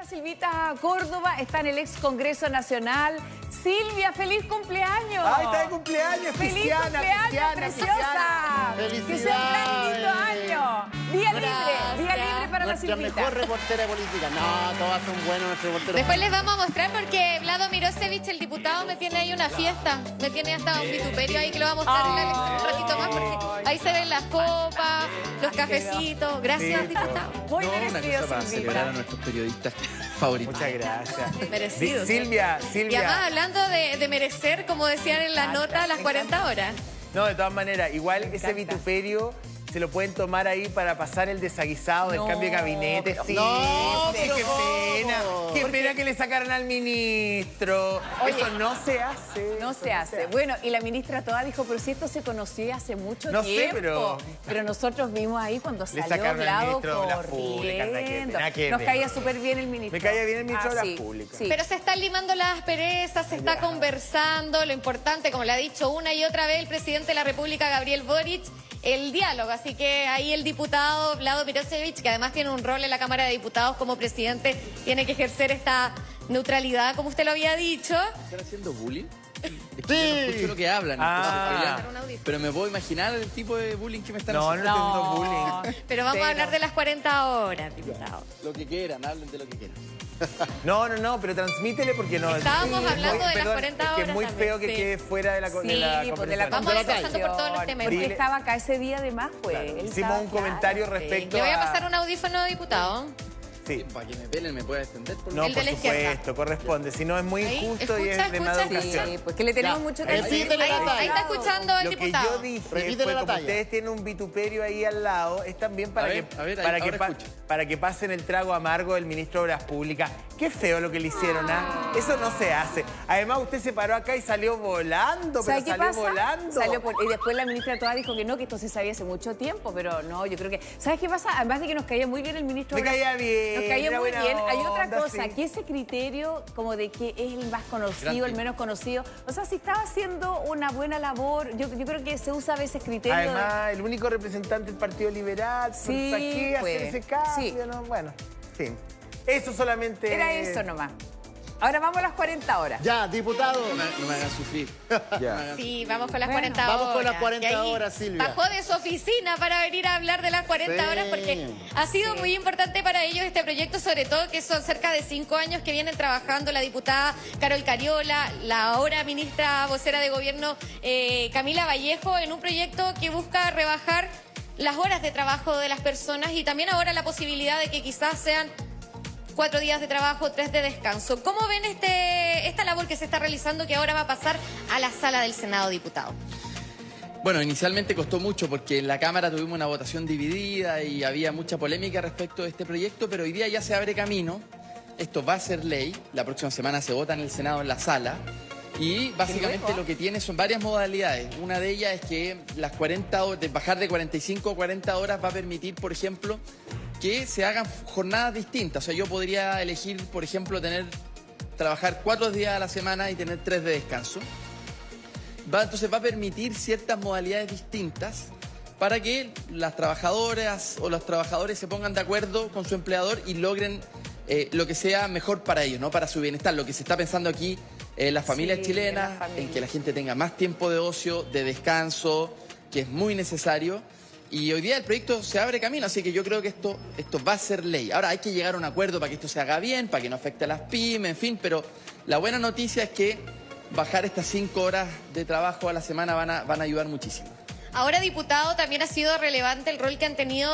Silvita Córdoba, está en el ex Congreso Nacional. Silvia, feliz cumpleaños. ¡Ay, está de cumpleaños! ¡Feliz Cristiana, cumpleaños, Cristiana, preciosa! Cristiana. ¡Que sea un gran lindo año! Día libre para la Nuestra Silvita. mejor reportera política. No, todas son buenos nuestros reporteros. Después les vamos a mostrar porque Vlado Mirosevich, el diputado, me tiene ahí una fiesta. Me tiene hasta un vituperio ahí que lo vamos a mostrar en un ratito más porque ahí se ven las copas, los cafecitos. Gracias, Sí, diputado. Muy Una merecido, cosa para celebrar a Silvita. nuestros periodistas favoritos. Muchas gracias. Merecido. Silvia, Y además hablando de merecer, como decían en la nota, las 40 horas. No, de todas maneras, igual ese encanta. vituperio se lo pueden tomar ahí para pasar el desaguisado del No, cambio de gabinete. pero- Sí, No, sí, pero qué ¿cómo? pena. Qué pena que le sacaran al ministro. Oye, eso no se hace. No se hace. Bueno, y la ministra toda dijo, pero si esto se conocía hace mucho No sé, tiempo. Pero nosotros vimos ahí cuando Le salió sacaron al Vlado ministro de Obras Públicas, nada que ver, corriendo. nada que Nos ver. caía súper bien el ministro. Me caía bien el ministro de Obras sí, Públicas. sí. Pero se están limando las asperezas, se está conversando. Lo importante, como le ha dicho una y otra vez el presidente de la República, Gabriel Boric, el diálogo. Así que ahí el diputado Vlado Mirosevich, que además tiene un rol en la Cámara de Diputados como presidente, tiene que ejercer esta neutralidad, como usted lo había dicho. ¿Están haciendo bullying? Es que Sí. yo no escucho lo que hablan, Ah. entonces, pero me puedo imaginar el tipo de bullying que me están No, haciendo. no estoy haciendo bullying. Pero vamos a Pero- hablar de las 40 horas, diputado. Lo que quieran, hablen de lo que quieran. No, pero transmítele porque no. Estábamos es hablando de las perdón, 40 es que es horas muy también, feo que sí. quede fuera de la, Sí, de la pues de la conversación. Vamos a ir conversación. pasando por todos los temas. Porque Dile- estaba acá ese día además, pues. Claro, Él hicimos estaba, un comentario claro. respecto Le voy a a- pasar un audífono, diputado. Sí. Para que me pelen, me pueda extender. Por No, El de por la izquierda. supuesto, corresponde. Si no, es muy Ahí, injusto y es escucha, de mala escucha. educación. Sí, pues que le tenemos Ya, mucho repítele cariño. la talla. Ahí está escuchando el Lo que diputado. yo dije Repítele fue la como talla. ustedes tienen un vituperio ahí al lado, es también para, A ver, que, a ver, ahí, para, que ahora pa- escucho. para que pasen el trago amargo del ministro de Obras Públicas. Qué feo lo que le hicieron, ¿ah? Eso no se hace. Además, usted se paró acá y salió volando, pero ¿Sabes qué salió pasa? volando. Y después la ministra toda dijo que no, que esto se sabía hace mucho tiempo, pero no, yo creo que... ¿Sabes qué pasa? Además de que nos caía muy bien el ministro... Me caía bien, Nos caía era muy buena bien. Hay otra onda, cosa, sí. que ese criterio como de que es el más conocido, Gran el menos conocido, o sea, si estaba haciendo una buena labor, yo creo que se usa a veces criterio de... Además, el único representante del Partido Liberal, Sí, ¿para qué pues, hacer ese cambio? sí. No, bueno, en fin. Eso solamente... Era eso nomás. Ahora vamos a las 40 horas. Ya, diputado. No me hagan sufrir. Ya. Sí, vamos con las Bueno, 40 horas. vamos con las 40 Y ahí horas, Silvia. Bajó de su oficina para venir a hablar de las 40 Sí. horas porque ha sido muy importante para ellos este proyecto, sobre todo que son cerca de 5 años que vienen trabajando la diputada Carol Cariola, la ahora ministra vocera de gobierno Camila Vallejo, en un proyecto que busca rebajar las horas de trabajo de las personas y también ahora la posibilidad de que quizás sean 4 días de trabajo, 3 de descanso. ¿Cómo ven esta labor que se está realizando que ahora va a pasar a la sala del Senado, diputado? Bueno, inicialmente costó mucho porque en la Cámara tuvimos una votación dividida y había mucha polémica respecto de este proyecto, pero hoy día ya se abre camino. Esto va a ser ley. La próxima semana se vota en el Senado en la sala. Y básicamente lo que tiene son varias modalidades. Una de ellas es que las 40 horas, de bajar de 45 a 40 horas va a permitir, por ejemplo, que se hagan jornadas distintas. O sea, yo podría elegir, por ejemplo, trabajar 4 días a la semana y tener 3 de descanso. Entonces va a permitir ciertas modalidades distintas para que las trabajadoras o los trabajadores se pongan de acuerdo con su empleador y logren lo que sea mejor para ellos, ¿no? Para su bienestar. Lo que se está pensando aquí en las familias Sí, chilenas, en las familias. en que la gente tenga más tiempo de ocio, de descanso, que es muy necesario. Y hoy día el proyecto se abre camino, así que yo creo que esto va a ser ley. Ahora hay que llegar a un acuerdo para que esto se haga bien, para que no afecte a las pymes, en fin, pero la buena noticia es que bajar estas 5 horas de trabajo a la semana van a ayudar muchísimo. Ahora, diputado, también ha sido relevante el rol que han tenido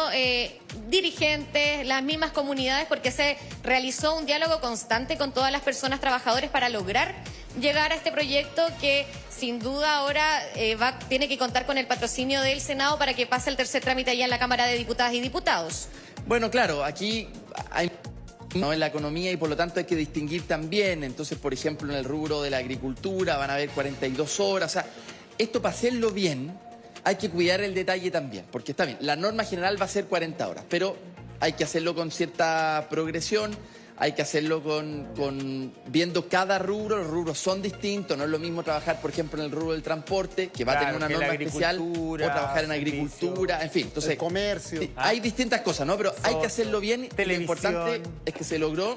dirigentes, las mismas comunidades, porque se realizó un diálogo constante con todas las personas trabajadoras para lograr llegar a este proyecto que sin duda ahora tiene que contar con el patrocinio del Senado para que pase el tercer trámite allá en la Cámara de Diputadas y Diputados. Bueno, claro, aquí hay en la economía y por lo tanto hay que distinguir también. Entonces, por ejemplo, en el rubro de la agricultura van a haber 42 horas. O sea, esto para hacerlo bien hay que cuidar el detalle también, porque está bien, la norma general va a ser 40 horas, pero hay que hacerlo con cierta progresión. hay que hacerlo viendo cada rubro. Los rubros son distintos, no es lo mismo trabajar, por ejemplo, en el rubro del transporte, que va a tener una norma especial, o trabajar en agricultura, en fin. Entonces, el comercio. Sí, hay distintas cosas, ¿no? Pero hay que hacerlo bien. Y lo importante es que se logró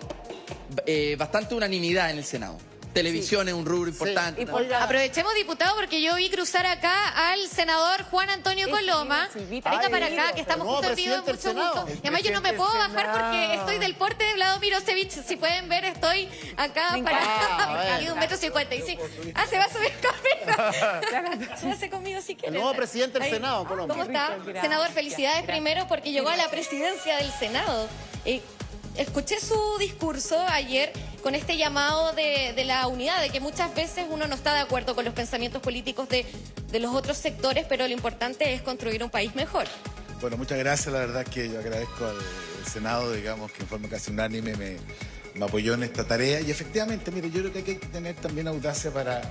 bastante unanimidad en el Senado. Televisión es un rubro importante. Sí. ¿No? Aprovechemos, diputado, porque yo vi cruzar acá al senador Juan Antonio Coloma. Venga para acá, que estamos justo en vivo, mucho gusto. Y además yo no me puedo bajar porque estoy del porte de Vlado Mirosevich. Si pueden ver, estoy acá para de 1,55 m. Se va a subir conmigo. Se hace conmigo si quiere. El nuevo presidente del Senado, Coloma. ¿Cómo está? Senador, felicidades primero porque llegó a la presidencia del Senado. Escuché su discurso ayer con este llamado de la unidad, de que muchas veces uno no está de acuerdo con los pensamientos políticos de los otros sectores, pero lo importante es construir un país mejor. Bueno, muchas gracias. La verdad que yo agradezco al Senado, digamos, que en forma casi unánime me apoyó en esta tarea. Y efectivamente, mire, yo creo que hay que tener también audacia para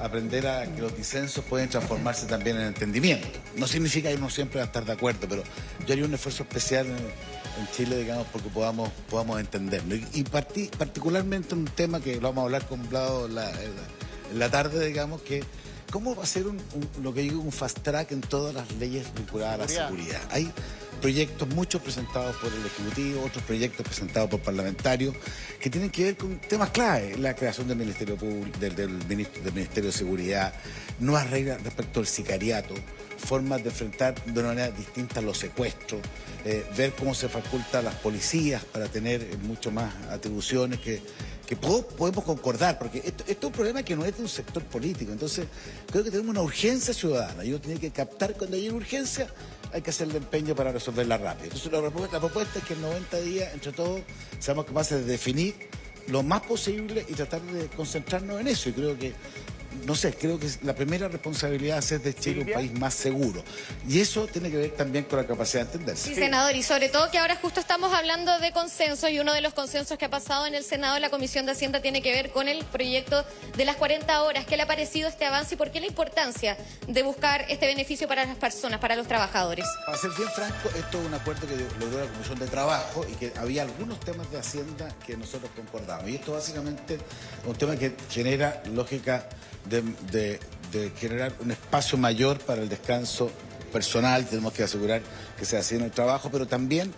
aprender a que los disensos pueden transformarse también en entendimiento. No significa que uno siempre va a estar de acuerdo, pero yo haría un esfuerzo especial en Chile, digamos, porque podamos entenderlo. Y particularmente un tema que lo vamos a hablar con Vlado en la tarde, digamos, que cómo va a ser lo que digo, un fast track en todas las leyes vinculadas a la seguridad. Hay proyectos, muchos presentados por el Ejecutivo, otros proyectos presentados por parlamentarios, que tienen que ver con temas clave: la creación del Ministerio Público, del Ministerio de Seguridad, nuevas reglas respecto al sicariato, formas de enfrentar de una manera distinta los secuestros, ver cómo se faculta a las policías para tener mucho más atribuciones que podemos concordar, porque esto es un problema que no es de un sector político. Entonces creo que tenemos una urgencia ciudadana y uno tiene que captar cuando hay una urgencia, hay que hacerle empeño para resolverla rápido. Entonces la propuesta es que en 90 días, entre todos, seamos capaces de definir lo más posible y tratar de concentrarnos en eso. Y creo que, no sé, creo que la primera responsabilidad es hacer de Chile un país más seguro. Y eso tiene que ver también con la capacidad de entenderse. Sí, senador, y sobre todo que ahora justo estamos hablando de consenso, y uno de los consensos que ha pasado en el Senado, en la Comisión de Hacienda, tiene que ver con el proyecto de las 40 horas. ¿Qué le ha parecido este avance y por qué la importancia de buscar este beneficio para las personas, para los trabajadores? Para ser bien franco, esto es un acuerdo que logró la Comisión de Trabajo y que había algunos temas de Hacienda que nosotros concordamos. Y esto básicamente es un tema que genera lógica de generar un espacio mayor para el descanso personal. Tenemos que asegurar que se hace en el trabajo, pero también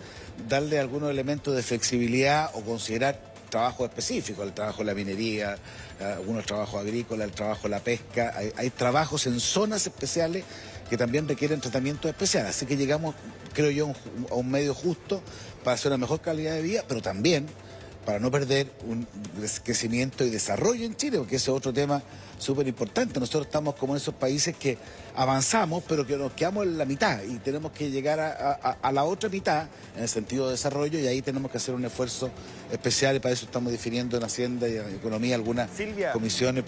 darle algunos elementos de flexibilidad o considerar trabajo específico, el trabajo de la minería, algunos trabajos agrícolas, el trabajo de la pesca. Hay trabajos en zonas especiales que también requieren tratamiento especial. Así que llegamos, creo yo, a un medio justo para hacer una mejor calidad de vida, pero también para no perder un crecimiento y desarrollo en Chile, porque ese es otro tema súper importante. Nosotros estamos como en esos países que avanzamos, pero que nos quedamos en la mitad y tenemos que llegar a la otra mitad en el sentido de desarrollo, y ahí tenemos que hacer un esfuerzo especial, y para eso estamos definiendo en Hacienda y en Economía algunas comisiones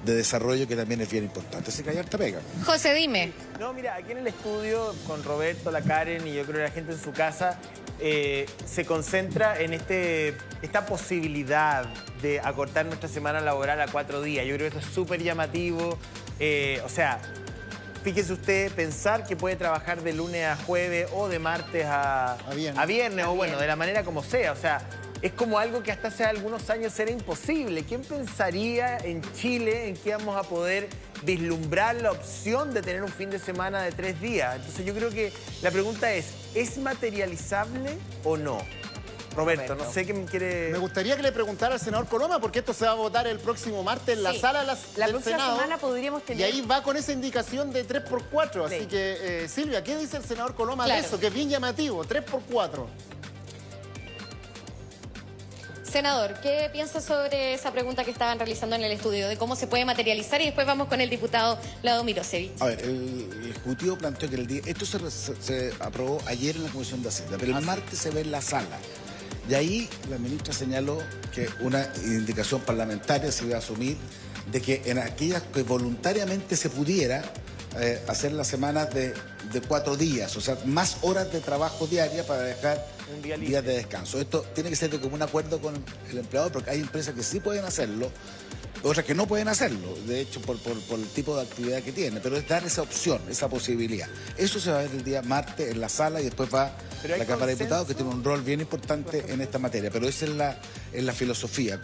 de desarrollo, que también es bien importante. Así que hay harta pega. José, dime. No, mira, aquí en el estudio, con Roberto, la Karen y yo creo que la gente en su casa, se concentra en esta posibilidad de acortar nuestra semana laboral a 4 días. Yo creo que eso es súper llamativo. O sea, fíjese usted, pensar que puede trabajar de lunes a jueves o de martes a viernes, o bueno, de la manera como sea. O sea, es como algo que hasta hace algunos años era imposible. ¿Quién pensaría en Chile en que íbamos a poder vislumbrar la opción de tener un fin de semana de 3 días? Entonces yo creo que la pregunta ¿es materializable o no? Roberto, no sé qué me quiere... Me gustaría que le preguntara al senador Coloma, porque esto se va a votar el próximo martes en la sala del Senado. La próxima semana podríamos tener... Y ahí va con esa indicación de 3x4. Así que, Silvia, ¿qué dice el senador Coloma de eso? Que es bien llamativo, 3x4. Senador, ¿qué piensa sobre esa pregunta que estaban realizando en el estudio, de cómo se puede materializar? Y después vamos con el diputado Vlado Mirosevich. A ver, el Ejecutivo planteó que esto se aprobó ayer en la Comisión de Hacienda, pero el martes se ve en la sala. Y ahí la ministra señaló que una indicación parlamentaria se iba a asumir de que en aquellas que voluntariamente se pudiera hacer las semanas de 4 días, o sea, más horas de trabajo diaria para dejar días de descanso. Esto tiene que ser de común acuerdo con el empleador, porque hay empresas que sí pueden hacerlo, otras que no pueden hacerlo, de hecho, por el tipo de actividad que tiene, pero es dar esa opción, esa posibilidad. Eso se va a ver el día martes en la sala y después va la Cámara de Diputados, que tiene un rol bien importante en esta materia, pero esa es la filosofía,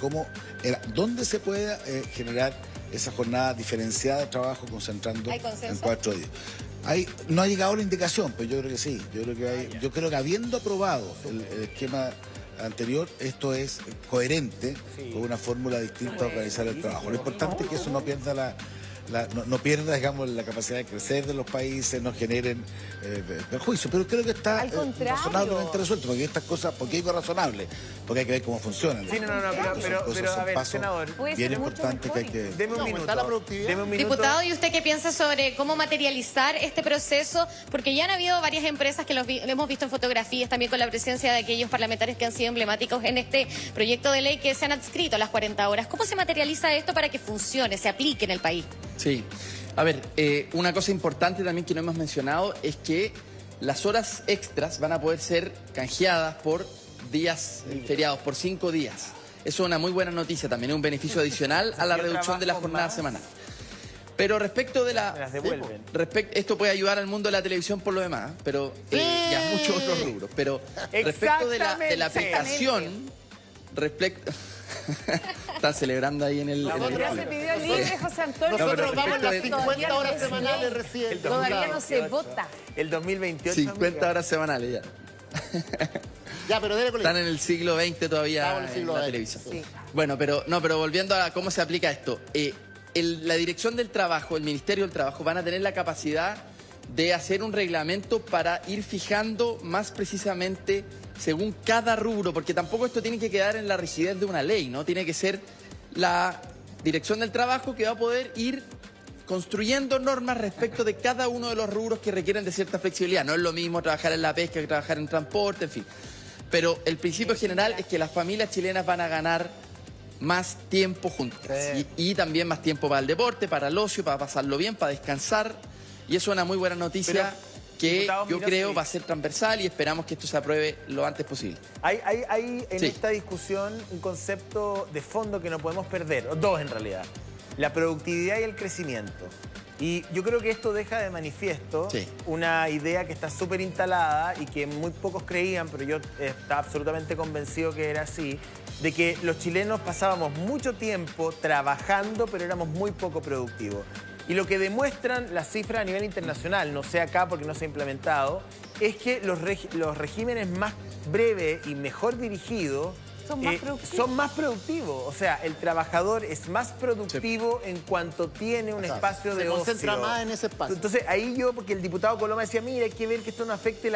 dónde se pueda generar esa jornada diferenciada de trabajo concentrando en 4 días. No ha llegado la indicación, pero yo creo que sí. Yo creo que habiendo aprobado el esquema anterior, esto es coherente con una fórmula distinta de organizar el trabajo. Lo importante es que eso no pierda no pierda, digamos, la capacidad de crecer de los países, no generen perjuicios, pero creo que está razonablemente resuelto, porque estas cosas, porque digo razonable, porque hay que ver cómo funcionan. Sí, pero a ver, senador, bien importante que hay que... Deme un minuto. Diputado, ¿y usted qué piensa sobre cómo materializar este proceso? Porque ya han habido varias empresas que lo hemos visto en fotografías, también con la presencia de aquellos parlamentarios que han sido emblemáticos en este proyecto de ley que se han adscrito a las 40 horas. ¿Cómo se materializa esto para que funcione, se aplique en el país? Sí. A ver, una cosa importante también que no hemos mencionado es que las horas extras van a poder ser canjeadas por días feriados, por 5 días. Eso es una muy buena noticia, también es un beneficio adicional a la reducción de la jornada semanal. Pero respecto de las devuelven. Esto puede ayudar al mundo de la televisión por lo demás, pero ya muchos otros rubros. Pero respecto de la aplicación, están celebrando ahí en el... Ya se pidió el libre, José Antonio. Nosotros vamos las 50 horas semanales recién. Todavía no se vota. El 2028. 50 horas semanales ya. Ya, pero dele con Están en el siglo XX todavía en la televisión. Sí. Bueno, pero volviendo a cómo se aplica esto. La Dirección del Trabajo, el Ministerio del Trabajo, van a tener la capacidad de hacer un reglamento para ir fijando más precisamente según cada rubro, porque tampoco esto tiene que quedar en la rigidez de una ley, ¿no? Tiene que ser la Dirección del Trabajo que va a poder ir construyendo normas respecto de cada uno de los rubros que requieren de cierta flexibilidad. No es lo mismo trabajar en la pesca que trabajar en transporte, en fin. Pero el principio general es que las familias chilenas van a ganar más tiempo juntas. Y también más tiempo para el deporte, para el ocio, para pasarlo bien, para descansar. Y eso es una muy buena noticia que yo creo va a ser transversal y esperamos que esto se apruebe lo antes posible. Hay en esta discusión un concepto de fondo que no podemos perder, o dos en realidad: la productividad y el crecimiento. Y yo creo que esto deja de manifiesto una idea que está súper instalada y que muy pocos creían, pero yo estaba absolutamente convencido que era así, de que los chilenos pasábamos mucho tiempo trabajando, pero éramos muy poco productivos. Y lo que demuestran las cifras a nivel internacional, no sé acá porque no se ha implementado, es que los regímenes más breves y mejor dirigidos son más productivos. O sea, el trabajador es más productivo en cuanto tiene un espacio de ocio. Se concentra más en ese espacio. Entonces, ahí porque el diputado Coloma decía, mira, hay que ver que esto no afecte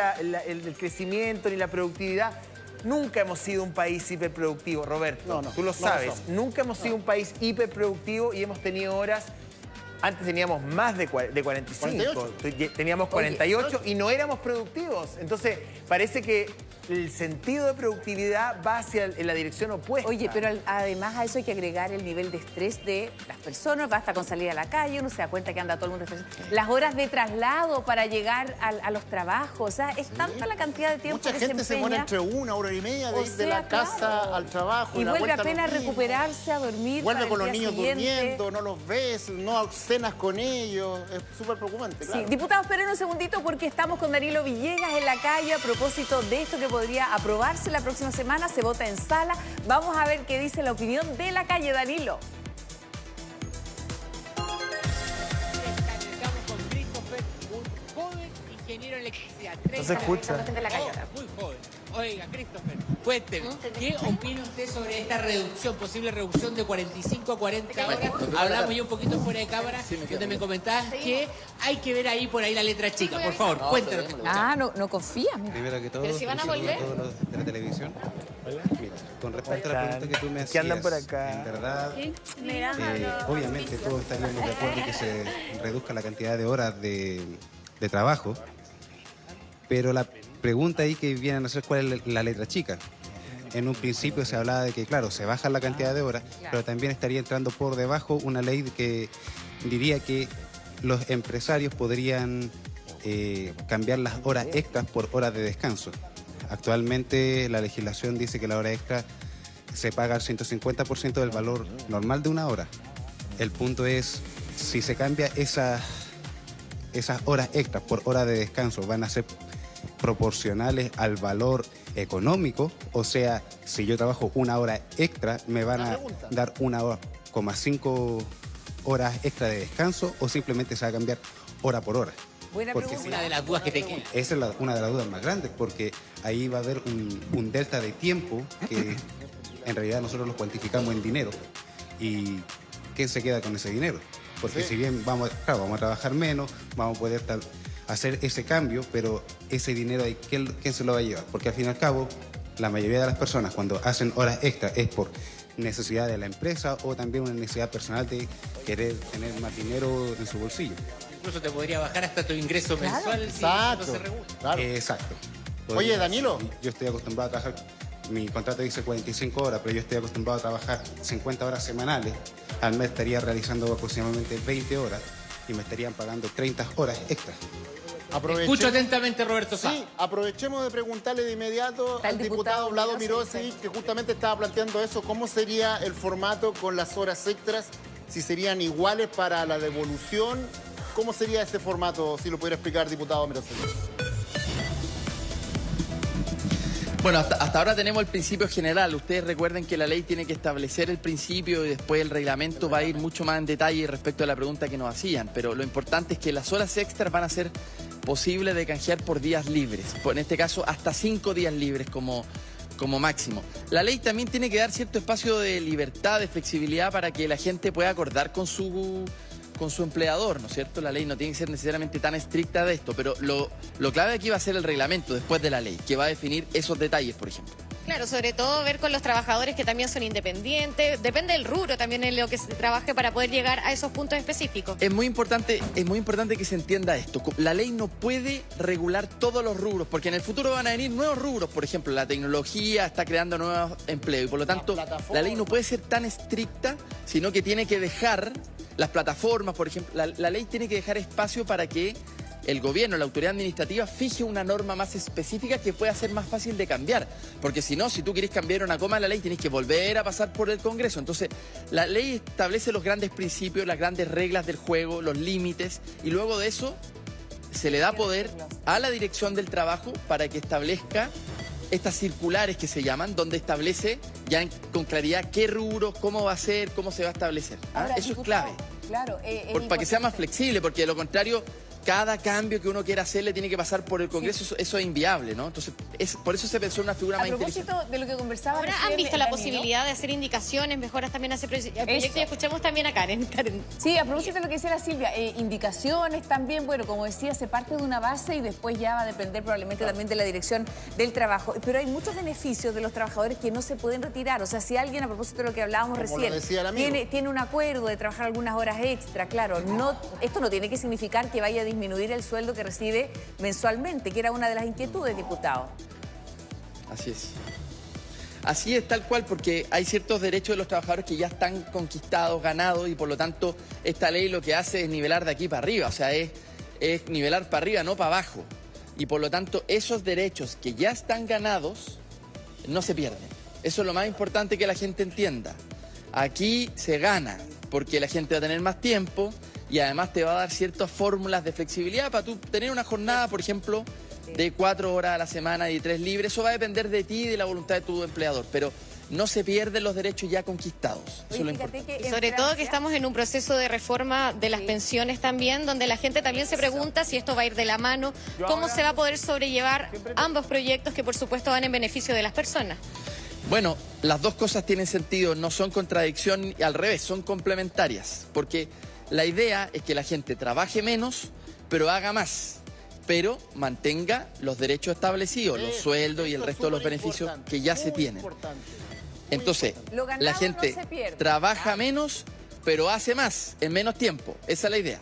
el crecimiento ni la productividad. Nunca hemos sido un país hiperproductivo, Roberto. Tú lo sabes. Nunca hemos sido un país hiperproductivo y hemos tenido horas... Antes teníamos más de 45, 48. Teníamos 48 y no éramos productivos. Entonces, parece que el sentido de productividad va en la dirección opuesta. Oye, pero además a eso hay que agregar el nivel de estrés de las personas. Basta con salir a la calle, uno se da cuenta que anda todo el mundo estresado. Las horas de traslado para llegar a los trabajos. O sea, es tanta la cantidad de tiempo que se empeña. Mucha gente se muere entre 1 hora y media de ir de la casa al trabajo. Y vuelve apenas a recuperarse, a dormir. Vuelve con los niños siguiente. durmiendo, no los ves, no cenas con ellos. Es súper preocupante, claro. Sí, diputados, esperen un segundito porque estamos con Danilo Villegas en la calle a propósito de esto que podría aprobarse la próxima semana. Se vota en sala. Vamos a ver qué dice la opinión de la calle, Danilo. Estamos con Christopher, un joven ingeniero en electricidad. No se escucha. Muy joven. Oiga, Christopher, cuénteme, ¿qué opina usted sobre esta reducción, posible reducción de 45 a 40 horas? Hablamos ya un poquito fuera de cámara, donde me comentabas que hay que ver ahí por ahí la letra chica. Por favor, cuéntanos. No confías. Primero que todo, ¿Pero si van a volver? todos los de la televisión. Mira, con respecto a la pregunta que tú me hacías, que andan por acá. en verdad, obviamente todos estaríamos de acuerdo que se reduzca la cantidad de horas de trabajo, pero la pregunta ahí que viene a no ser cuál es la letra chica. En un principio se hablaba de que, claro, se baja la cantidad de horas, pero también estaría entrando por debajo una ley que diría que los empresarios podrían cambiar las horas extras por horas de descanso. Actualmente la legislación dice que la hora extra se paga el 150% del valor normal de una hora. El punto es, si se cambia esas horas extras por hora de descanso, van a ser proporcionales al valor económico. O sea, si yo trabajo una hora extra, me van a dar 1,5 horas extra de descanso, o simplemente se va a cambiar hora por hora. Buena Porque pregunta. Una de las dudas que te queda. esa es una de las dudas más grandes, porque ahí va a haber un delta de tiempo que en realidad nosotros lo cuantificamos en dinero. ¿Y quién se queda con ese dinero? Porque si bien vamos a trabajar menos, vamos a poder hacer ese cambio, pero ese dinero, ¿quién se lo va a llevar? Porque al fin y al cabo, la mayoría de las personas cuando hacen horas extras es por necesidad de la empresa o también una necesidad personal de querer tener más dinero en su bolsillo. Incluso te podría bajar hasta tu ingreso mensual si Exacto. no se regula. Claro. Exacto. Oye, Danilo. Yo estoy acostumbrado a trabajar, mi contrato dice 45 horas, pero yo estoy acostumbrado a trabajar 50 horas semanales. Al mes estaría realizando aproximadamente 20 horas y me estarían pagando 30 horas extras. Escucho atentamente, Roberto Sá. Sí, aprovechemos de preguntarle de inmediato al diputado Vlado Mirosevic, que justamente estaba planteando eso. ¿Cómo sería el formato con las horas extras? Si serían iguales para la devolución. ¿Cómo sería este formato, si lo pudiera explicar, diputado Mirosevic? Bueno, hasta ahora tenemos el principio general. Ustedes recuerden que la ley tiene que establecer el principio y después el reglamento va a ir mucho más en detalle respecto a la pregunta que nos hacían. Pero lo importante es que las horas extras van a ser posibles de canjear por días libres. En este caso, hasta 5 días libres como máximo. La ley también tiene que dar cierto espacio de libertad, de flexibilidad para que la gente pueda acordar con su empleador, ¿no es cierto? La ley no tiene que ser necesariamente tan estricta de esto, pero lo clave aquí va a ser el reglamento después de la ley, que va a definir esos detalles, por ejemplo. Claro, sobre todo ver con los trabajadores que también son independientes, depende del rubro también en lo que se trabaje para poder llegar a esos puntos específicos. Es muy importante que se entienda esto. La ley no puede regular todos los rubros, porque en el futuro van a venir nuevos rubros. Por ejemplo, la tecnología está creando nuevos empleos y por lo tanto la ley no puede ser tan estricta, sino que tiene que dejar las plataformas, por ejemplo, la ley tiene que dejar espacio para que el gobierno, la autoridad administrativa, fije una norma más específica que pueda ser más fácil de cambiar. Porque si no, si tú quieres cambiar una coma en la ley, tienes que volver a pasar por el Congreso. Entonces, la ley establece los grandes principios, las grandes reglas del juego, los límites, y luego de eso se le da poder a la Dirección del Trabajo para que establezca estas circulares que se llaman, donde establece ya con claridad qué rubros, cómo va a ser, cómo se va a establecer. Ahora, eso diputado, es clave. Claro, Para que sea más flexible, porque de lo contrario, cada cambio que uno quiera hacerle tiene que pasar por el Congreso, sí. Eso es inviable, ¿no? Entonces, por eso se pensó en una figura más inteligente. A propósito de lo que conversaba Ahora recién, han visto la Danilo, posibilidad de hacer indicaciones, mejoras también a ese proyecto. Y escuchemos también a Karen. Sí, a propósito de lo que decía la Silvia, indicaciones también, bueno, como decía, se parte de una base y después ya va a depender probablemente también de la Dirección del Trabajo. Pero hay muchos beneficios de los trabajadores que no se pueden retirar. O sea, si alguien, a propósito de lo que hablábamos recién, tiene un acuerdo de trabajar algunas horas extra, claro, esto no tiene que significar que vaya a disminuir el sueldo que recibe mensualmente, que era una de las inquietudes, diputado. Así es. Así es, tal cual, porque hay ciertos derechos de los trabajadores que ya están conquistados, ganados, y por lo tanto esta ley lo que hace es nivelar de aquí para arriba, o sea, es nivelar para arriba, no para abajo. Y por lo tanto esos derechos que ya están ganados no se pierden. Eso es lo más importante que la gente entienda. Aquí se gana, porque la gente va a tener más tiempo y además te va a dar ciertas fórmulas de flexibilidad para tú tener una jornada, por ejemplo, de 4 horas a la semana y 3 libres. Eso va a depender de ti y de la voluntad de tu empleador, pero no se pierden los derechos ya conquistados. Eso es lo importante. Y sobre todo que estamos en un proceso de reforma de las pensiones también, donde la gente también se pregunta si esto va a ir de la mano, cómo se va a poder sobrellevar ambos proyectos que por supuesto van en beneficio de las personas. Bueno, las dos cosas tienen sentido, no son contradicción, al revés, son complementarias, porque la idea es que la gente trabaje menos, pero haga más, pero mantenga los derechos establecidos, los sueldos y el resto de los beneficios que ya se tienen. Entonces, la gente trabaja menos, pero hace más en menos tiempo. Esa es la idea.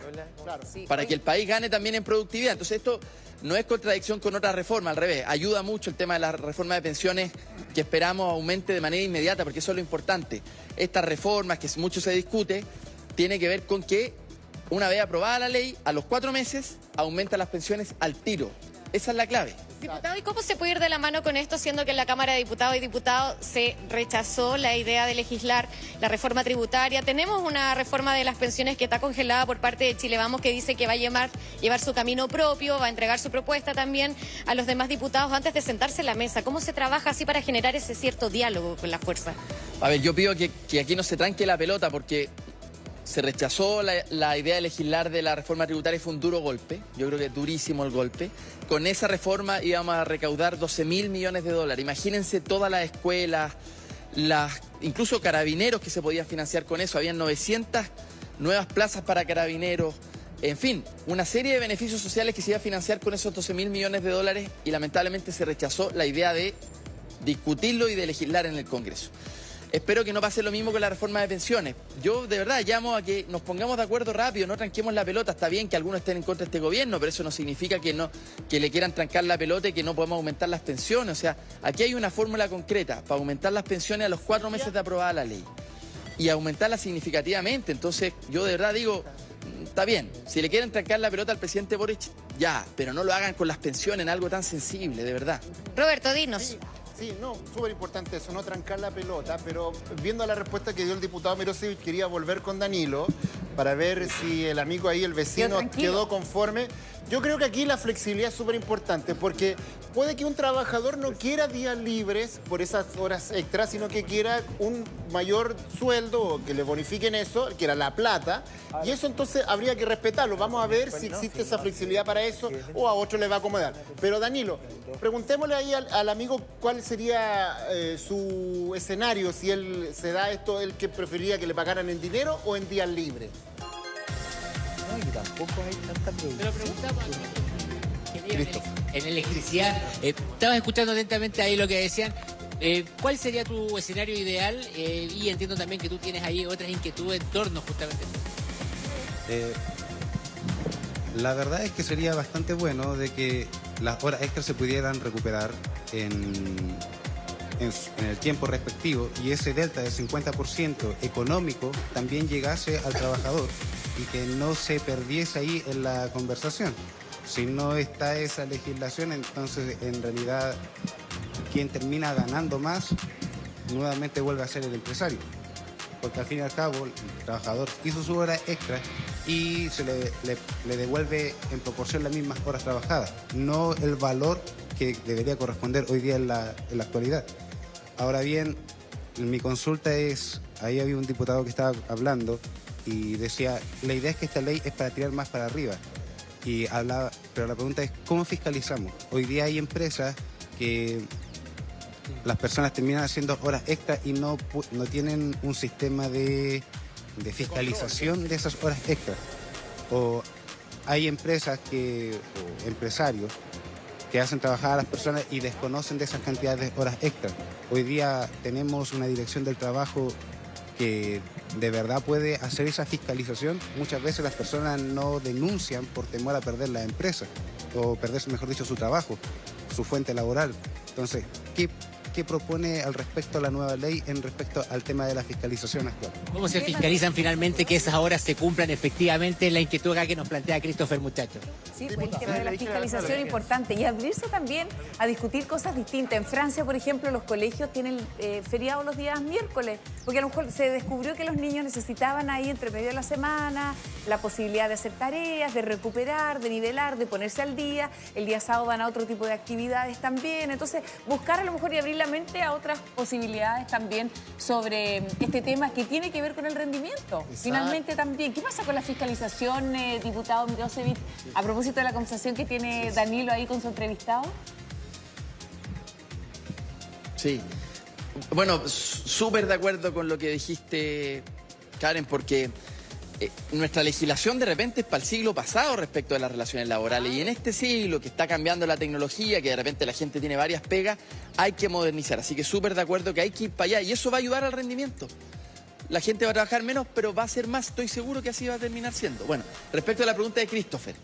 Para que el país gane también en productividad. Entonces, esto no es contradicción con otra reforma, al revés. Ayuda mucho el tema de la reforma de pensiones, que esperamos aumente de manera inmediata, porque eso es lo importante. Estas reformas, que mucho se discute, tiene que ver con que una vez aprobada la ley, a los 4 meses aumenta las pensiones al tiro. Esa es la clave. Diputado, ¿y cómo se puede ir de la mano con esto, siendo que en la Cámara de Diputados y Diputados se rechazó la idea de legislar la reforma tributaria? Tenemos una reforma de las pensiones que está congelada por parte de Chile Vamos, que dice que va a llevar su camino propio, va a entregar su propuesta también a los demás diputados antes de sentarse en la mesa. ¿Cómo se trabaja así para generar ese cierto diálogo con la fuerza? A ver, yo pido que aquí no se tranque la pelota porque se rechazó la idea de legislar de la reforma tributaria y fue un duro golpe. Yo creo que es durísimo el golpe. Con esa reforma íbamos a recaudar 12.000 millones de dólares. Imagínense todas las escuelas, incluso carabineros que se podían financiar con eso. Habían 900 nuevas plazas para carabineros. En fin, una serie de beneficios sociales que se iba a financiar con esos 12.000 millones de dólares y lamentablemente se rechazó la idea de discutirlo y de legislar en el Congreso. Espero que no pase lo mismo con la reforma de pensiones. Yo de verdad llamo a que nos pongamos de acuerdo rápido, no tranquemos la pelota. Está bien que algunos estén en contra de este gobierno, pero eso no significa que le quieran trancar la pelota y que no podemos aumentar las pensiones. O sea, aquí hay una fórmula concreta para aumentar las pensiones a los 4 meses de aprobada la ley y aumentarlas significativamente. Entonces, yo de verdad digo, está bien, si le quieren trancar la pelota al presidente Boric, ya, pero no lo hagan con las pensiones en algo tan sensible, de verdad. Roberto, dinos. Sí, no, súper importante eso, no trancar la pelota, pero viendo la respuesta que dio el diputado Mirosevich, quería volver con Danilo para ver si el amigo ahí, el vecino, quedó conforme. Yo creo que aquí la flexibilidad es súper importante porque puede que un trabajador no quiera días libres por esas horas extras, sino que quiera un mayor sueldo o que le bonifiquen eso, que era la plata, y eso entonces habría que respetarlo. Vamos a ver si existe esa flexibilidad para eso o a otro le va a acomodar. Pero Danilo, preguntémosle ahí al amigo cuál sería su escenario, si él se da esto, él que preferiría que le pagaran en dinero o en días libres. No, y tampoco hay tanta producción. Pero preguntamos en electricidad. Estabas escuchando atentamente ahí lo que decían. ¿Cuál sería tu escenario ideal? Y entiendo también que tú tienes ahí otras inquietudes en torno justamente a eso. La verdad es que sería bastante bueno de que las horas extras se pudieran recuperar en el tiempo respectivo y ese delta del 50% económico también llegase al trabajador y que no se perdiese ahí en la conversación. Si no está esa legislación, entonces en realidad quien termina ganando más nuevamente vuelve a ser el empresario. Porque al fin y al cabo el trabajador hizo sus horas extras y se le devuelve en proporción las mismas horas trabajadas, no el valor que debería corresponder hoy día en la actualidad. Ahora bien, mi consulta es, ahí había un diputado que estaba hablando y decía, la idea es que esta ley es para tirar más para arriba. Pero la pregunta es, ¿cómo fiscalizamos? Hoy día hay empresas que las personas terminan haciendo horas extras y no tienen un sistema de fiscalización de esas horas extras. O hay empresas o empresarios que hacen trabajar a las personas y desconocen de esas cantidades de horas extras. Hoy día tenemos una dirección del trabajo que de verdad puede hacer esa fiscalización. Muchas veces las personas no denuncian por temor a perder la empresa o perder, mejor dicho, su trabajo, su fuente laboral. Entonces, ¿qué propone al respecto a la nueva ley en respecto al tema de la fiscalización actual? ¿Cómo se fiscalizan finalmente que esas horas se cumplan efectivamente? La inquietud acá que nos plantea Christopher, muchachos. Sí, pues el tema de la fiscalización es importante y abrirse también a discutir cosas distintas. En Francia, por ejemplo, los colegios tienen feriados los días miércoles, porque a lo mejor se descubrió que los niños necesitaban ahí entre medio de la semana la posibilidad de hacer tareas, de recuperar, de nivelar, de ponerse al día. El día sábado van a otro tipo de actividades también. Entonces, buscar a lo mejor y abrir la mente a otras posibilidades también sobre este tema que tiene que ver con el rendimiento. Exacto. Finalmente también, ¿qué pasa con la fiscalización, diputado Mirosevich, a propósito de la conversación que tiene Danilo ahí con su entrevistado? Sí, bueno, súper de acuerdo con lo que dijiste, Karen, porque nuestra legislación de repente es para el siglo pasado respecto de las relaciones laborales y en este siglo que está cambiando la tecnología, que de repente la gente tiene varias pegas, hay que modernizar. Así que súper de acuerdo que hay que ir para allá y eso va a ayudar al rendimiento. La gente va a trabajar menos, pero va a ser más, estoy seguro que así va a terminar siendo. Bueno, respecto a la pregunta de Christopher,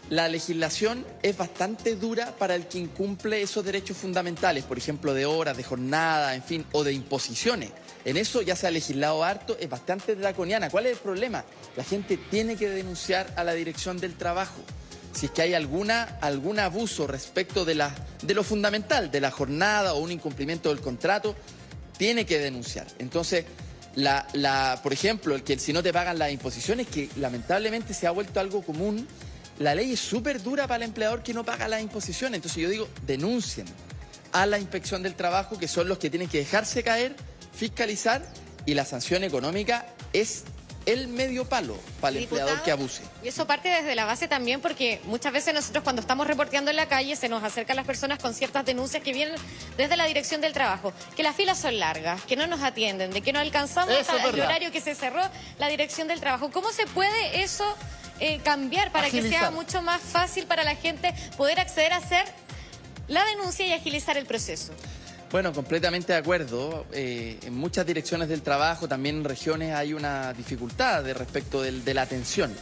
la legislación es bastante dura para el que incumple esos derechos fundamentales, por ejemplo, de horas, de jornada, en fin, o de imposiciones. En eso ya se ha legislado harto, es bastante draconiana. ¿Cuál es el problema? La gente tiene que denunciar a la dirección del trabajo. si es que hay algún abuso respecto de lo fundamental, de la jornada o un incumplimiento del contrato, tiene que denunciar. Entonces, por ejemplo, el que si no te pagan las imposiciones, que lamentablemente se ha vuelto algo común, la ley es súper dura para el empleador que no paga las imposiciones. Entonces yo digo, denuncien a la Inspección del Trabajo, que son los que tienen que dejarse caer, fiscalizar, y la sanción económica es el medio palo para el empleador que abuse. Y eso parte desde la base también, porque muchas veces nosotros cuando estamos reporteando en la calle se nos acercan las personas con ciertas denuncias que vienen desde la Dirección del Trabajo, que las filas son largas, que no nos atienden, de que no alcanzamos el horario que se cerró la Dirección del Trabajo. ¿Cómo se puede eso cambiar para que sea mucho más fácil para la gente poder acceder a hacer la denuncia y agilizar el proceso? Bueno, completamente de acuerdo. En muchas direcciones del trabajo, también en regiones, hay una dificultad respecto de la atención.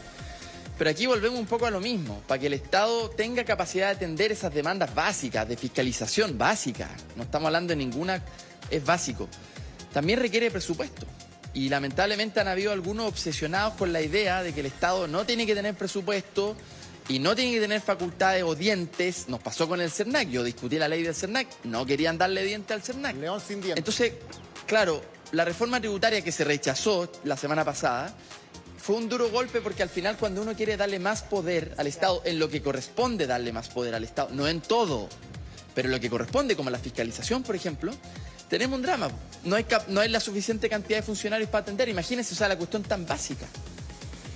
Pero aquí volvemos un poco a lo mismo, para que el Estado tenga capacidad de atender esas demandas básicas, de fiscalización básica. No estamos hablando de ninguna, es básico. También requiere presupuesto. Y lamentablemente han habido algunos obsesionados con la idea de que el Estado no tiene que tener presupuesto y no tiene que tener facultades o dientes. Nos pasó con el CERNAC. Yo discutí la ley del CERNAC. No querían darle diente al CERNAC. León sin dientes. Entonces, claro, la reforma tributaria que se rechazó la semana pasada fue un duro golpe, porque al final cuando uno quiere darle más poder al Estado, en lo que corresponde darle más poder al Estado, no en todo, pero en lo que corresponde, como la fiscalización, por ejemplo, tenemos un drama. No hay la suficiente cantidad de funcionarios para atender. Imagínense, o sea, la cuestión tan básica.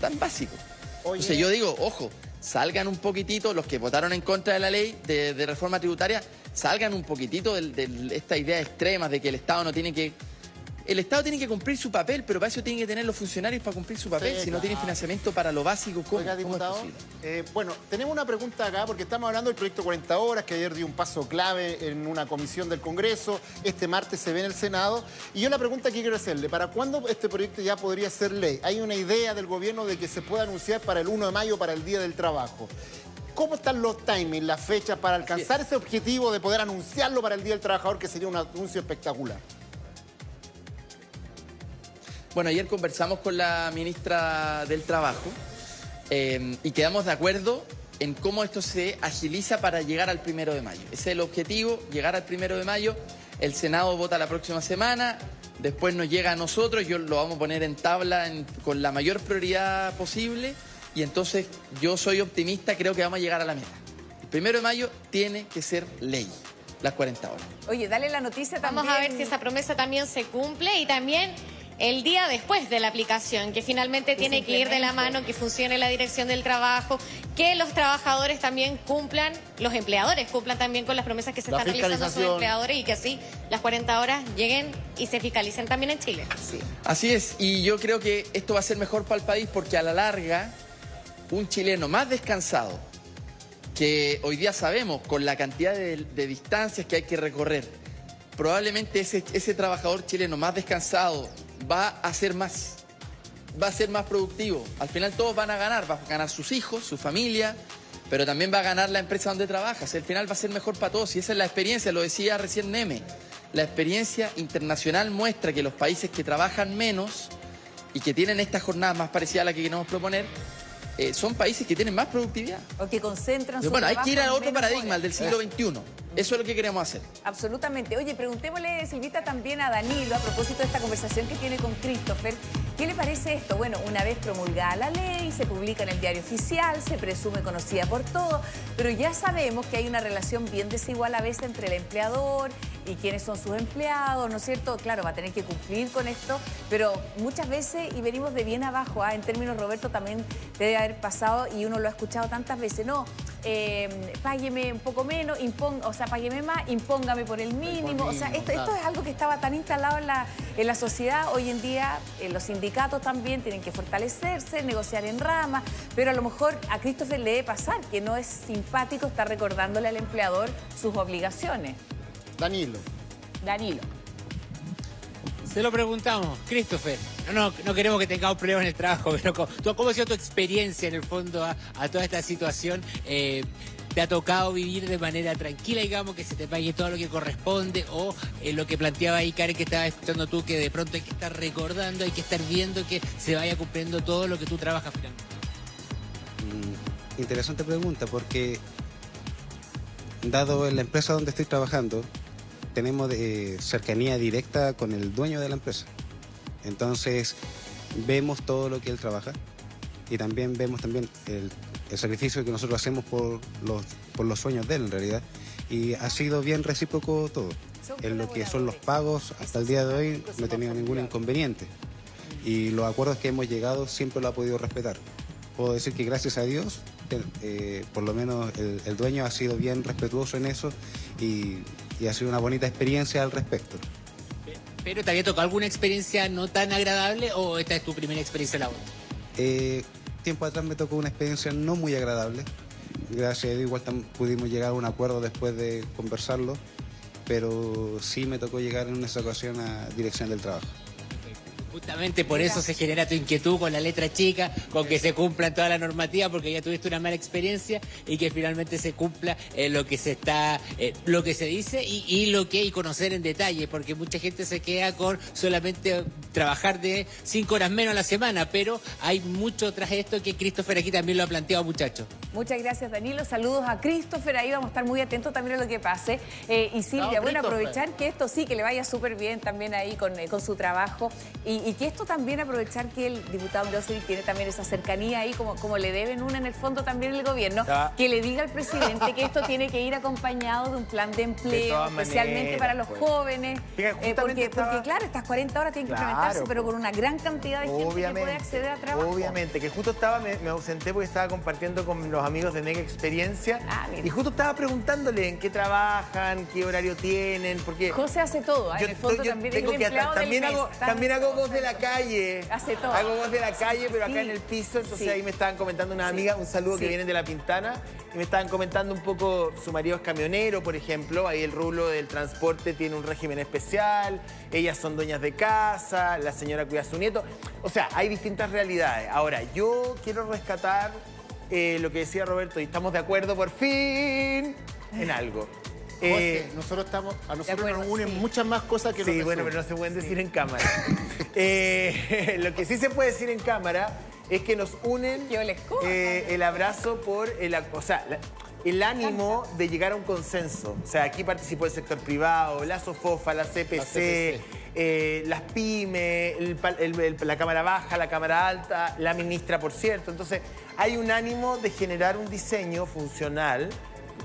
Tan básico. Entonces yo digo, ojo, salgan un poquitito, los que votaron en contra de la ley de reforma tributaria, salgan un poquitito de esta idea extrema de que el Estado no tiene que... El Estado tiene que cumplir su papel, pero para eso tiene que tener los funcionarios para cumplir su papel. Si no tiene financiamiento para lo básico, ¿cómo es posible? Bueno, tenemos una pregunta acá, porque estamos hablando del proyecto 40 horas, que ayer dio un paso clave en una comisión del Congreso. Este martes se ve en el Senado. Y yo la pregunta que quiero hacerle, ¿para cuándo este proyecto ya podría ser ley? Hay una idea del gobierno de que se pueda anunciar para el 1 de mayo, para el Día del Trabajo. ¿Cómo están los timings, las fechas para alcanzar ese objetivo de poder anunciarlo para el Día del Trabajador, que sería un anuncio espectacular? Bueno, ayer conversamos con la ministra del Trabajo y quedamos de acuerdo en cómo esto se agiliza para llegar al 1 de mayo. Ese es el objetivo, llegar al 1 de mayo. El Senado vota la próxima semana, después nos llega a nosotros, yo lo vamos a poner en tabla con la mayor prioridad posible, y entonces yo soy optimista, creo que vamos a llegar a la meta. El 1 de mayo tiene que ser ley, las 40 horas. Oye, dale la noticia también. Vamos a ver si esa promesa también se cumple, y también el día después de la aplicación, que finalmente tiene que ir de la mano, que funcione la Dirección del Trabajo, que los trabajadores también cumplan, los empleadores cumplan también con las promesas que se están realizando a sus empleadores, y que así las 40 horas lleguen y se fiscalicen también en Chile. Sí. Así es, y yo creo que esto va a ser mejor para el país, porque a la larga, un chileno más descansado, que hoy día sabemos con la cantidad de distancias que hay que recorrer, probablemente ese trabajador chileno más descansado va a ser más productivo. Al final todos van a ganar sus hijos, su familia, pero también va a ganar la empresa donde trabajas. Al final va a ser mejor para todos, y esa es la experiencia, lo decía recién Neme. La experiencia internacional muestra que los países que trabajan menos y que tienen esta jornada más parecida a la que queremos proponer, son países que tienen más productividad. O que concentran su Bueno, hay que ir a otro paradigma, horas. el del siglo XXI. Eso es lo que queremos hacer. Absolutamente. Oye, preguntémosle, Silvita, también a Danilo, a propósito de esta conversación que tiene con Christopher. ¿Qué le parece esto? Bueno, una vez promulgada la ley, se publica en el diario oficial, se presume conocida por todos, pero ya sabemos que hay una relación bien desigual a veces entre el empleador y quiénes son sus empleados, ¿no es cierto? Claro, va a tener que cumplir con esto, pero muchas veces, y venimos de bien abajo, en términos, Roberto, también debe haber pasado, y uno lo ha escuchado tantas veces, no, págueme un poco menos, págueme más, impóngame por el mínimo. O sea, esto es algo que estaba tan instalado en la sociedad. Hoy en día los sindicatos también tienen que fortalecerse, negociar en ramas, pero a lo mejor a Christopher le debe pasar que no es simpático estar recordándole al empleador sus obligaciones. Danilo. Se lo preguntamos, Christopher. No queremos que tengamos problemas en el trabajo, pero ¿cómo ha sido tu experiencia en el fondo a toda esta situación? ¿Te ha tocado vivir de manera tranquila, digamos, que se te pague todo lo que corresponde? ¿O lo que planteaba ahí Karen, que estabas escuchando tú, que de pronto hay que estar recordando, hay que estar viendo que se vaya cumpliendo todo lo que tú trabajas finalmente? interesante pregunta porque, dado en la empresa donde estoy trabajando, tenemos cercanía directa con el dueño de la empresa. Entonces, vemos todo lo que él trabaja y también vemos el sacrificio que nosotros hacemos por los sueños de él, en realidad. Y ha sido bien recíproco todo. En lo que son los pagos, hasta el día de hoy no he tenido ningún inconveniente. Y los acuerdos que hemos llegado siempre lo ha podido respetar. Puedo decir que gracias a Dios, por lo menos el dueño ha sido bien respetuoso en eso y ha sido una bonita experiencia al respecto. ¿Pero te había tocado alguna experiencia no tan agradable o esta es tu primera experiencia laboral? Tiempo atrás me tocó una experiencia no muy agradable. Gracias a Dios igual pudimos llegar a un acuerdo después de conversarlo, pero sí me tocó llegar en esa ocasión a dirección del trabajo. Justamente por eso se genera tu inquietud con la letra chica, con que se cumplan toda la normativa, porque ya tuviste una mala experiencia y que finalmente se cumpla lo que se dice y conocer en detalle, porque mucha gente se queda con solamente trabajar de 5 horas menos a la semana, pero hay mucho tras esto que Christopher aquí también lo ha planteado, muchachos. Muchas gracias, Danilo. Saludos a Christopher. Ahí vamos a estar muy atentos también a lo que pase. Y Silvia, bueno, aprovechar que esto sí, que le vaya súper bien también ahí con su trabajo. Y que esto también aprovechar que el diputado Mirosevic tiene también esa cercanía ahí, como le deben una en el fondo también el gobierno, que le diga al presidente que esto tiene que ir acompañado de un plan de empleo, especialmente para los jóvenes. Porque claro, estas 40 horas tienen que implementarse, pero con una gran cantidad de gente que puede acceder a trabajo. Obviamente, que justo me ausenté porque estaba compartiendo con los amigos de Mega Experiencia y justo estaba preguntándole en qué trabajan, qué horario tienen, porque... José hace todo, en el fondo también es el empleado del mes. También hago voz de la calle. Hace todo. Hago voz de la calle, pero acá en el piso. Entonces ahí me estaban comentando unas amigas, un saludo que vienen de La Pintana, y me estaban comentando un poco, su marido es camionero, por ejemplo, ahí el rubro del transporte tiene un régimen especial, ellas son dueñas de casa, la señora cuida a su nieto. O sea, hay distintas realidades. Ahora, yo quiero rescatar lo que decía Roberto, y estamos de acuerdo por fin en algo. José, a nosotros nos unen muchas más cosas que sí, bueno, pero no se pueden decir en cámara. Lo que sí se puede decir en cámara es que nos unen el abrazo por el ánimo de llegar a un consenso. O sea, aquí participó el sector privado, la SOFOFA, la CPC, las pymes, la Cámara Baja, la Cámara Alta, la ministra, por cierto. Entonces, hay un ánimo de generar un diseño funcional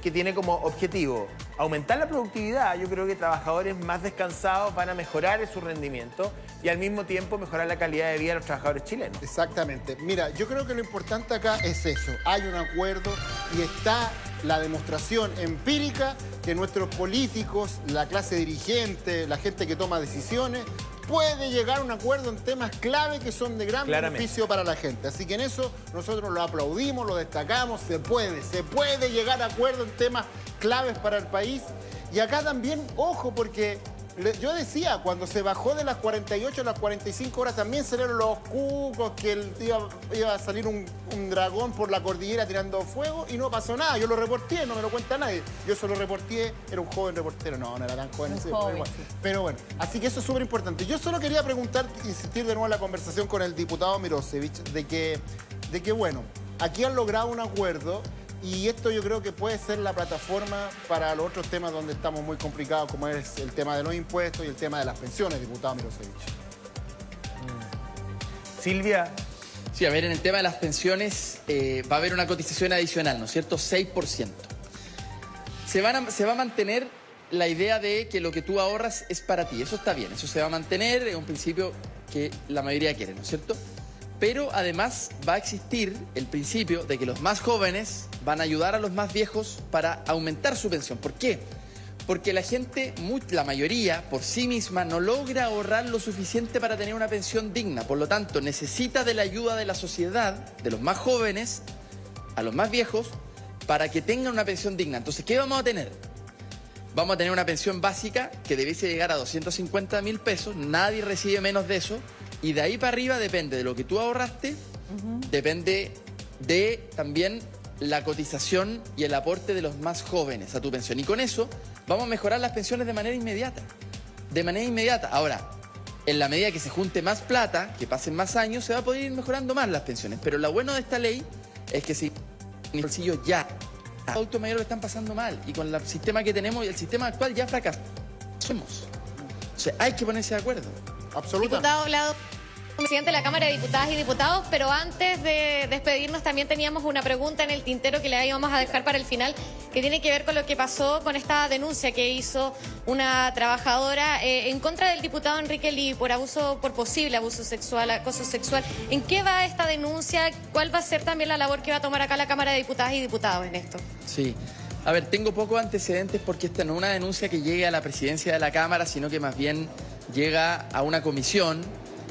que tiene como objetivo aumentar la productividad. Yo creo que trabajadores más descansados van a mejorar su rendimiento y al mismo tiempo mejorar la calidad de vida de los trabajadores chilenos. Exactamente. Mira, yo creo que lo importante acá es eso. Hay un acuerdo y está la demostración empírica que nuestros políticos, la clase dirigente, la gente que toma decisiones, puede llegar a un acuerdo en temas clave que son de gran beneficio para la gente. Así que en eso nosotros lo aplaudimos, lo destacamos, se puede llegar a acuerdo en temas claves para el país. Y acá también, ojo, porque yo decía, cuando se bajó de las 48 a las 45 horas, también salieron los cucos, que iba a salir un dragón por la cordillera tirando fuego y no pasó nada. Yo lo reporté, no me lo cuenta nadie. Yo solo reporté, era un joven reportero, no era tan joven. Pero bueno, así que eso es súper importante. Yo solo quería preguntar, insistir de nuevo en la conversación con el diputado Mirosevic, de que bueno, aquí han logrado un acuerdo. Y esto yo creo que puede ser la plataforma para los otros temas donde estamos muy complicados, como es el tema de los impuestos y el tema de las pensiones, diputado Mirosevic. Silvia. Sí, a ver, en el tema de las pensiones va a haber una cotización adicional, ¿no es cierto? 6%. Se va a mantener la idea de que lo que tú ahorras es para ti. Eso está bien, eso se va a mantener, es un principio que la mayoría quiere, ¿no es cierto? Pero además va a existir el principio de que los más jóvenes van a ayudar a los más viejos para aumentar su pensión. ¿Por qué? Porque la gente, la mayoría, por sí misma, no logra ahorrar lo suficiente para tener una pensión digna. Por lo tanto, necesita de la ayuda de la sociedad, de los más jóvenes, a los más viejos, para que tengan una pensión digna. Entonces, ¿qué vamos a tener? Vamos a tener una pensión básica que debiese llegar a 250.000 pesos. Nadie recibe menos de eso. Y de ahí para arriba depende de lo que tú ahorraste, depende de también la cotización y el aporte de los más jóvenes a tu pensión. Y con eso vamos a mejorar las pensiones de manera inmediata. De manera inmediata. Ahora, en la medida que se junte más plata, que pasen más años, se va a poder ir mejorando más las pensiones. Pero lo bueno de esta ley es que si el bolsillo ya. Los adultos mayores lo están pasando mal y con el sistema que tenemos, el sistema actual ya fracasamos. O sea, hay que ponerse de acuerdo. Absolutamente. Diputado Vlado, presidente de la Cámara de Diputadas y Diputados, pero antes de despedirnos también teníamos una pregunta en el tintero que le íbamos a dejar para el final, que tiene que ver con lo que pasó con esta denuncia que hizo una trabajadora en contra del diputado Enrique Lie por posible abuso sexual, acoso sexual. ¿En qué va esta denuncia? ¿Cuál va a ser también la labor que va a tomar acá la Cámara de Diputadas y Diputados en esto? Sí. A ver, tengo pocos antecedentes porque esta no es una denuncia que llegue a la presidencia de la Cámara, sino que más bien llega a una comisión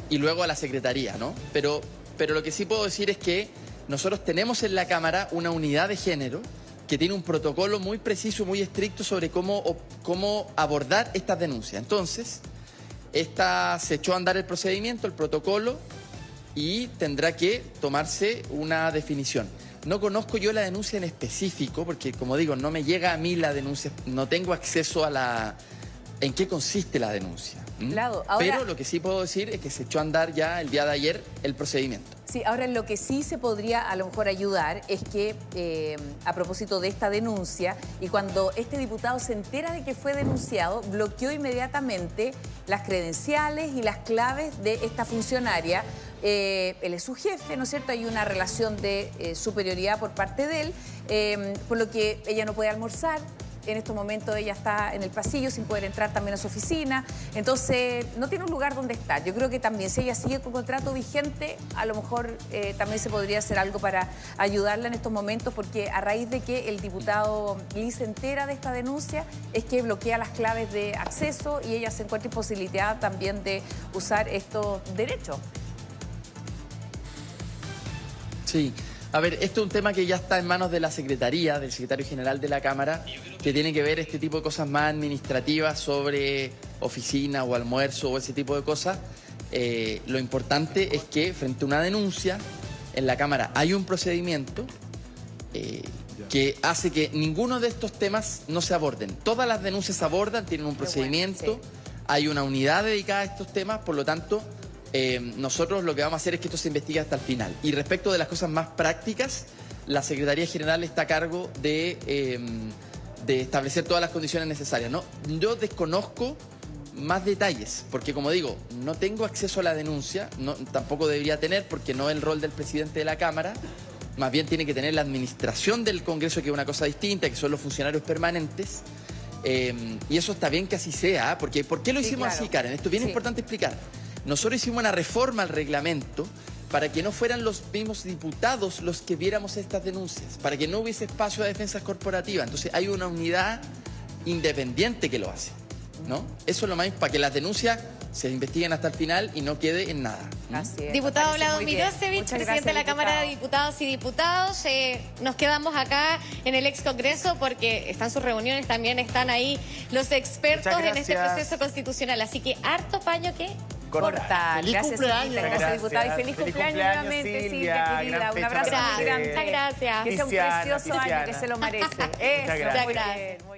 y luego a la Secretaría, ¿no? Pero lo que sí puedo decir es que nosotros tenemos en la Cámara una unidad de género que tiene un protocolo muy preciso, muy estricto sobre cómo abordar estas denuncias. Entonces, se echó a andar el procedimiento, el protocolo, y tendrá que tomarse una definición. No conozco yo la denuncia en específico, porque como digo, no me llega a mí la denuncia, no tengo acceso a en qué consiste la denuncia. Claro, ahora... Pero lo que sí puedo decir es que se echó a andar ya el día de ayer el procedimiento. Sí, ahora lo que sí se podría a lo mejor ayudar es que a propósito de esta denuncia, y cuando este diputado se entera de que fue denunciado, bloqueó inmediatamente las credenciales y las claves de esta funcionaria. Él es su jefe, ¿no es cierto? Hay una relación de superioridad por parte de él, por lo que ella no puede almorzar. En estos momentos ella está en el pasillo sin poder entrar también a su oficina. Entonces, no tiene un lugar donde estar. Yo creo que también, si ella sigue con contrato vigente, a lo mejor también se podría hacer algo para ayudarla en estos momentos, porque a raíz de que el diputado Lie se entera de esta denuncia, es que bloquea las claves de acceso y ella se encuentra imposibilitada también de usar estos derechos. Sí. A ver, esto es un tema que ya está en manos de la Secretaría, del Secretario General de la Cámara, que tiene que ver este tipo de cosas más administrativas sobre oficina o almuerzo o ese tipo de cosas. Lo importante es que frente a una denuncia, en la Cámara hay un procedimiento que hace que ninguno de estos temas no se aborden. Todas las denuncias se abordan, tienen un procedimiento, sí. Hay una unidad dedicada a estos temas, por lo tanto... nosotros lo que vamos a hacer es que esto se investigue hasta el final. Y respecto de las cosas más prácticas, la Secretaría General está a cargo de establecer todas las condiciones necesarias, ¿no? Yo desconozco más detalles, porque como digo, no tengo acceso a la denuncia, tampoco debería tener, porque no es el rol del presidente de la Cámara, más bien tiene que tener la administración del Congreso, que es una cosa distinta, que son los funcionarios permanentes. Y eso está bien que así sea, porque ¿por qué lo hicimos así, Karen? Esto es bien importante explicar. Nosotros hicimos una reforma al reglamento para que no fueran los mismos diputados los que viéramos estas denuncias, para que no hubiese espacio de defensas corporativas. Entonces hay una unidad independiente que lo hace, ¿no? Eso es lo más, para que las denuncias se investiguen hasta el final y no quede en nada. Así es. Diputado Vlado Mirosevich, presidente de la Cámara de Diputados y Diputados. Nos quedamos acá en el ex Congreso porque están sus reuniones, también están ahí los expertos en este proceso constitucional. Así que harto paño que... corta. Feliz Gracias, cumpleaños. Gracias, diputada. Y feliz cumpleaños nuevamente, Silvia, querida. Un abrazo muy grande. Muchas gracias. Que sea un precioso año, que se lo merece. Eso, Muchas muy gracias. bien.